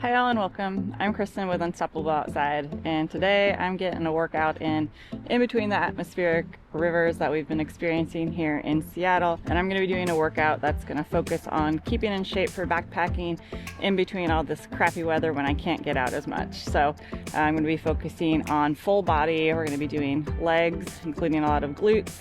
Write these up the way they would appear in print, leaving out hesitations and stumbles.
Hi all and welcome. I'm Kristen with Unstoppable Outside, and today I'm getting a workout in between the atmospheric rivers that we've been experiencing here in Seattle. And I'm going to be doing a workout that's going to focus on keeping in shape for backpacking in between all this crappy weather when I can't get out as much. So I'm going to be focusing on full body. We're going to be doing legs, including a lot of glutes,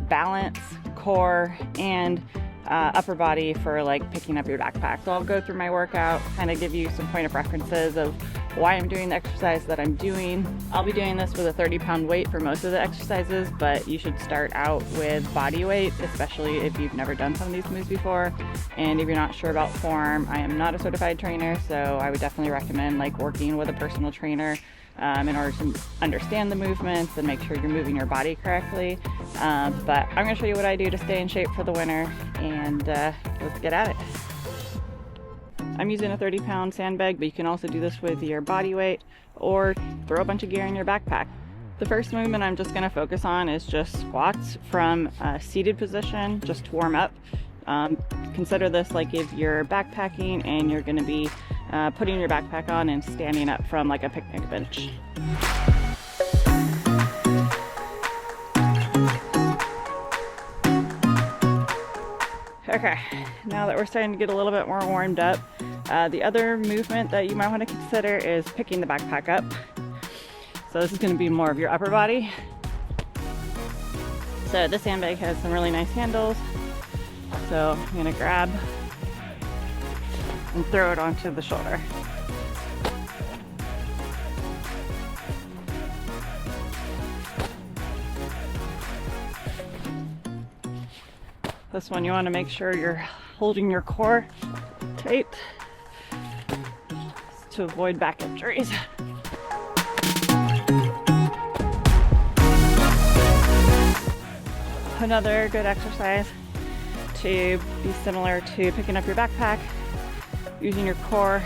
balance, core, and upper body for like picking up your backpack. So I'll go through my workout, kind of give you some point of references of why I'm doing the exercise that I'm doing. I'll be doing this with a 30-pound weight for most of the exercises, but you should start out with body weight, especially if you've never done some of these moves before. And if you're not sure about form, I am not a certified trainer, so I would definitely recommend like working with a personal trainer in order to understand the movements and make sure you're moving your body correctly. But I'm going to show you what I do to stay in shape for the winter, and let's get at it. I'm using a 30-pound sandbag, but you can also do this with your body weight or throw a bunch of gear in your backpack. The first movement I'm just going to focus on is just squats from a seated position, just to warm up. Consider this like if you're backpacking and you're going to be putting your backpack on and standing up from like a picnic bench. Okay, now that we're starting to get a little bit more warmed up, the other movement that you might want to consider is picking the backpack up. So this is going to be more of your upper body. So this sandbag has some really nice handles. So I'm going to grab and throw it onto the shoulder. This one you want to make sure you're holding your core tight to avoid back injuries. Another good exercise to be similar to picking up your backpack, using your core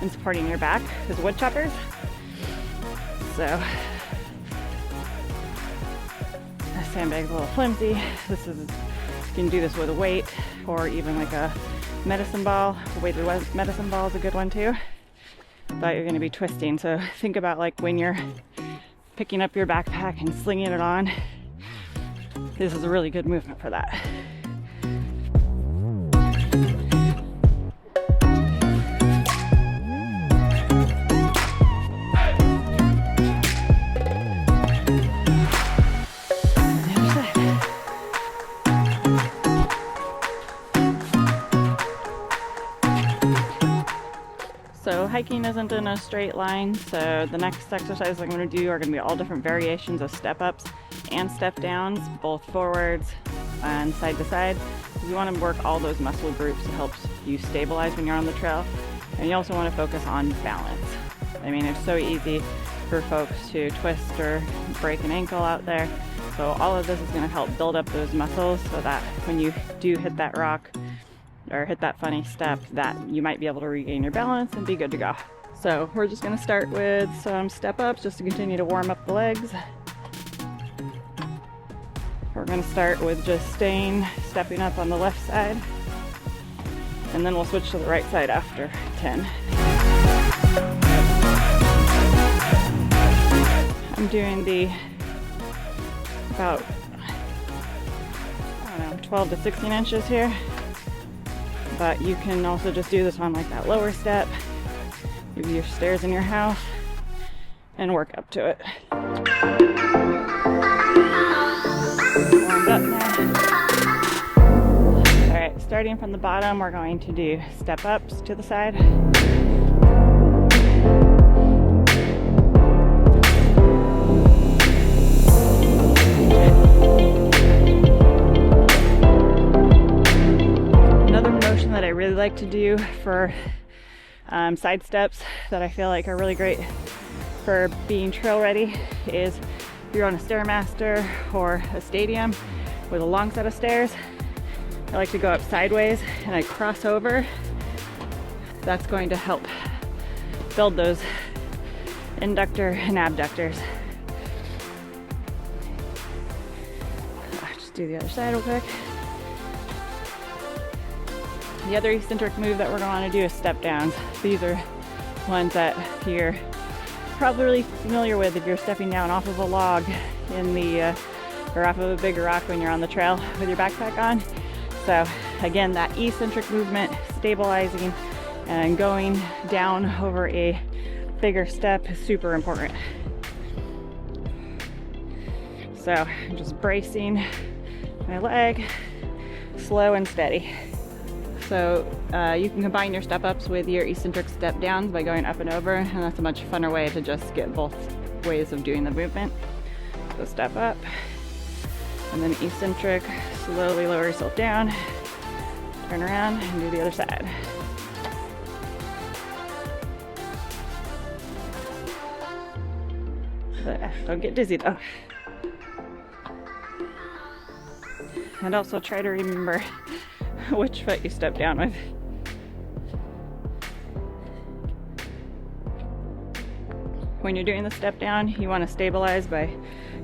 and supporting your back is wood choppers. So the sandbag's a little flimsy. You can do this with a weight or even like a medicine ball. A weighted medicine ball is a good one too, but you're going to be twisting. So think about like when you're picking up your backpack and slinging it on. This is a really good movement for that. So hiking isn't in a straight line, so the next exercise I'm going to do are going to be all different variations of step ups and step downs, both forwards and side to side. You want to work all those muscle groups. It helps you stabilize when you're on the trail, and you also want to focus on balance. I mean, it's so easy for folks to twist or break an ankle out there, so all of this is going to help build up those muscles so that when you do hit that rock or hit that funny step, that you might be able to regain your balance and be good to go. So we're just going to start with some step ups just to continue to warm up the legs. We're going to start with just stepping up on the left side, and then we'll switch to the right side after 10. I'm doing the about, 12 to 16 inches here. But you can also just do this on like that lower step, maybe your stairs in your house, and work up to it. Warmed up now. All right, starting from the bottom, we're going to do step ups to the side. That I really like to do for side steps that I feel like are really great for being trail ready is if you're on a Stairmaster or a stadium with a long set of stairs. I like to go up sideways and I cross over. That's going to help build those inductor and abductors. Just do the other side real quick. The other eccentric move that we're going to do is step downs. These are ones that you're probably really familiar with if you're stepping down off of a log in the or off of a big rock when you're on the trail with your backpack on. So again, that eccentric movement, stabilizing and going down over a bigger step is super important. So I'm just bracing my leg, slow and steady. So you can combine your step ups with your eccentric step downs by going up and over, and that's a much funner way to just get both ways of doing the movement. So step up, and then eccentric, slowly lower yourself down, turn around and do the other side. But don't get dizzy though. And also try to remember which foot you step down with. When you're doing the step down, you want to stabilize by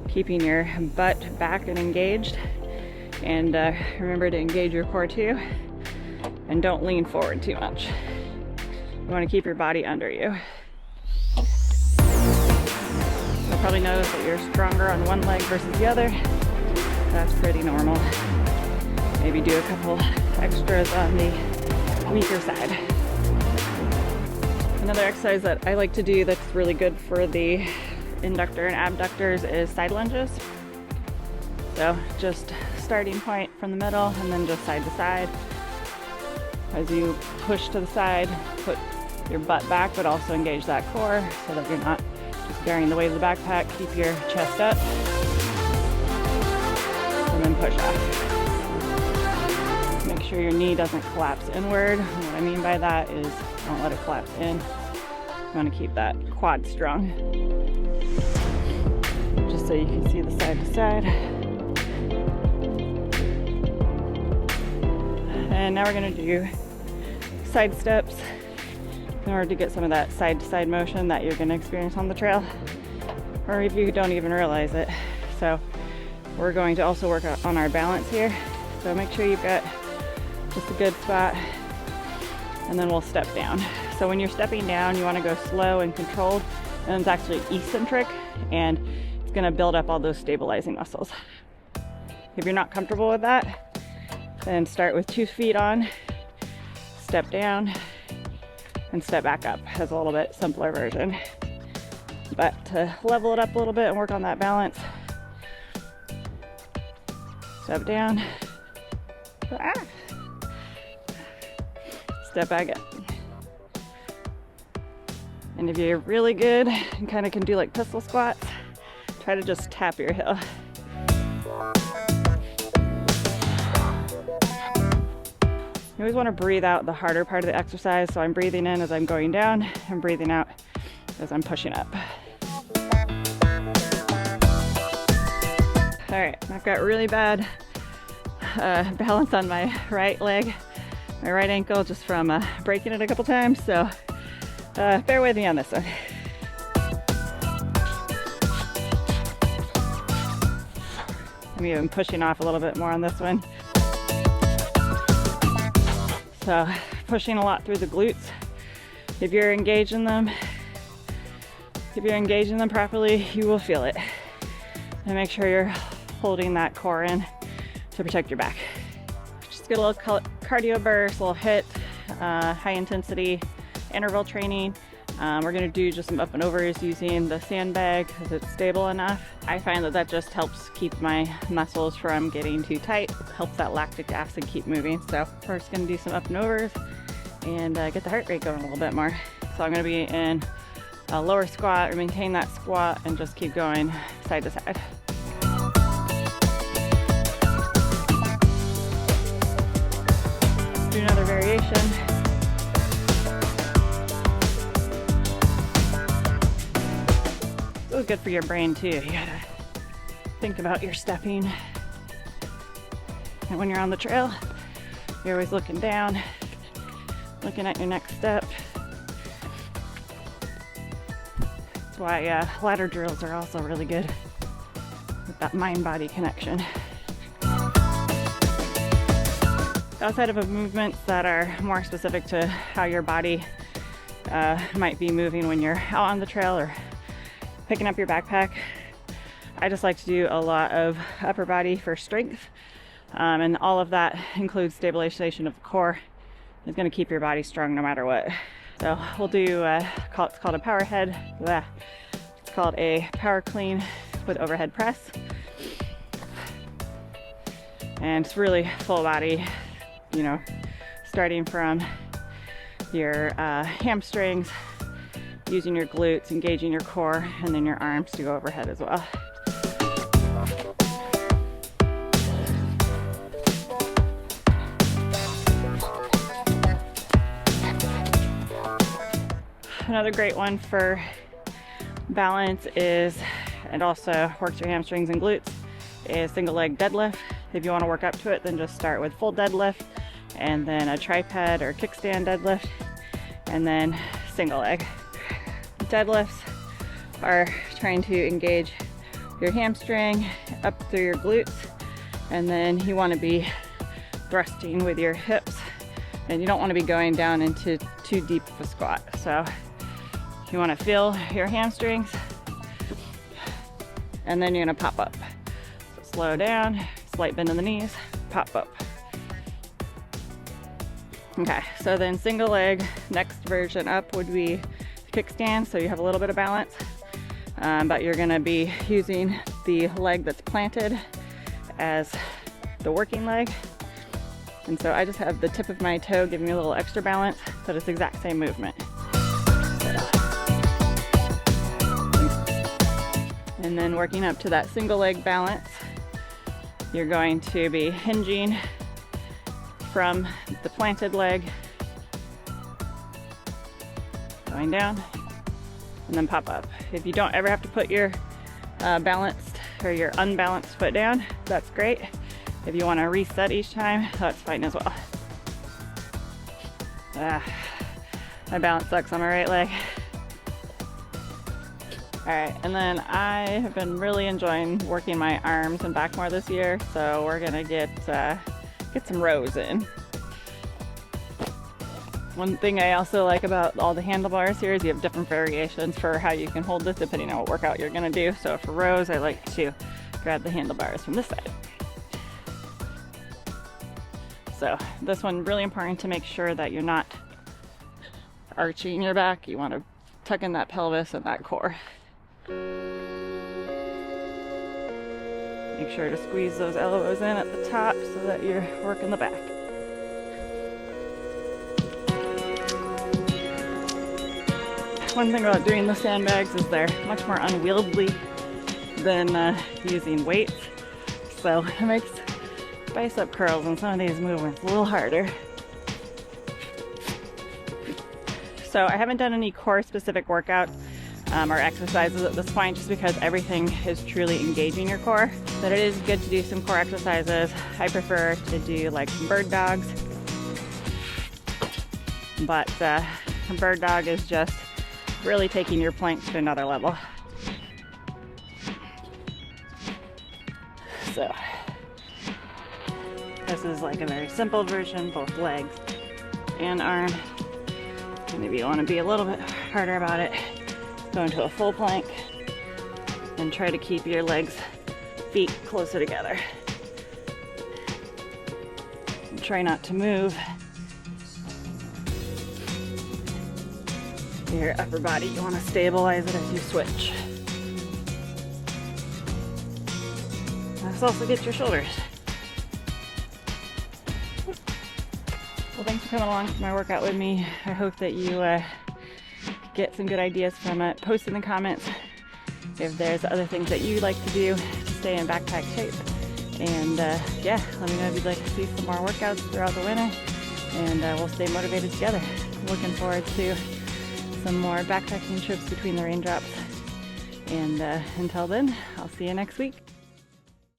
keeping your butt back and engaged. And remember to engage your core too. And don't lean forward too much. You want to keep your body under you. You'll probably notice that you're stronger on one leg versus the other. That's pretty normal. Maybe do a couple extras on the weaker side. Another exercise that I like to do that's really good for the inductor and abductors is side lunges. So just starting point from the middle and then just side to side. As you push to the side, put your butt back but also engage that core so that you're not just bearing the weight of the backpack. Keep your chest up and then push off. Make sure your knee doesn't collapse inward. And what I mean by that is don't let it collapse in. You want to keep that quad strong. Just so you can see the side to side. And now we're going to do side steps in order to get some of that side to side motion that you're going to experience on the trail, or if you don't even realize it. So we're going to also work on our balance here. So make sure you've got just a good spot, and then we'll step down. So when you're stepping down, you want to go slow and controlled, and it's actually eccentric, and it's going to build up all those stabilizing muscles. If you're not comfortable with that, then start with 2 feet on, step down, and step back up as a little bit simpler version. But to level it up a little bit and work on that balance, step down, step back up. And if you're really good and kind of can do like pistol squats, try to just tap your heel. You always want to breathe out the harder part of the exercise, so I'm breathing in as I'm going down and breathing out as I'm pushing up. All right, I've got really bad balance on my right leg, my right ankle, just from breaking it a couple times, so bear with me on this one. I'm even pushing off a little bit more on this one. So pushing a lot through the glutes. If you're engaging them properly, you will feel it. And make sure you're holding that core in to protect your back. Just get a little cardio burst, a little HIIT, high intensity interval training. We're gonna do just some up and overs using the Sandbag because it's stable enough. I find that just helps keep my muscles from getting too tight. It helps that lactic acid keep moving. So we're just gonna do some up and overs and get the heart rate going a little bit more. So I'm gonna be in a lower squat, or maintain that squat, and just keep going side to side. Do another variation. It was good for your brain too. You gotta think about your stepping. And when you're on the trail, you're always looking down, looking at your next step. That's why ladder drills are also really good with that mind-body connection. outside of movements that are more specific to how your body might be moving when you're out on the trail or picking up your backpack, I just like to do a lot of upper body for strength, and all of that includes stabilization of the core. It's going to keep your body strong no matter what. So we'll do it's called a power head. It's called a power clean with overhead press, and it's really full body, you know, starting from your hamstrings, using your glutes, engaging your core, and then your arms to go overhead as well. Another great one for balance is, and also works your hamstrings and glutes, is single leg deadlift. If you want to work up to it, then just start with full deadlift, and then a tripod or kickstand deadlift, and then single leg. Deadlifts are trying to engage your hamstring up through your glutes, and then you want to be thrusting with your hips, and you don't want to be going down into too deep of a squat. So you want to feel your hamstrings, and then you're going to pop up. So slow down, slight bend in the knees, pop up. Okay, so then single leg, next version up would be kickstand, so you have a little bit of balance, but you're going to be using the leg that's planted as the working leg. And so I just have the tip of my toe giving me a little extra balance, but it's the exact same movement. And then working up to that single leg balance, you're going to be hinging from the planted leg, going down, and then pop up. If you don't ever have to put your balanced or your unbalanced foot down, that's great. If you want to reset each time, that's fine as well. My balance sucks on my right leg. All right, and then I have been really enjoying working my arms and back more this year, so we're gonna get some rows in. One thing I also like about all the handlebars here is you have different variations for how you can hold this depending on what workout you're gonna do. So for rows, I like to grab the handlebars from this side. So this one, really important to make sure that you're not arching your back. You want to tuck in that pelvis and that core. Make sure to squeeze those elbows in at the top so that you're working the back. One thing about doing the sandbags is they're much more unwieldy than using weights, so it makes bicep curls and some of these movements a little harder. So I haven't done any core specific workout or exercises at this point, just because everything is truly engaging your core. But it is good to do some core exercises. I prefer to do like some bird dogs, but bird dog is just really taking your planks to another level. So this is like a very simple version, both legs and arm. And if you want to be a little bit harder about it, go into a full plank and try to keep your legs, feet closer together. And try not to move your upper body. You want to stabilize it as you switch. This also gets your shoulders. Well, thanks for coming along for my workout with me. I hope that you get some good ideas from it. Post in the comments if there's other things that you like to do to stay in backpack shape. And yeah, let me know if you'd like to see some more workouts throughout the winter, and we'll stay motivated together. Looking forward to some more backpacking trips between the raindrops. And until then, I'll see you next week.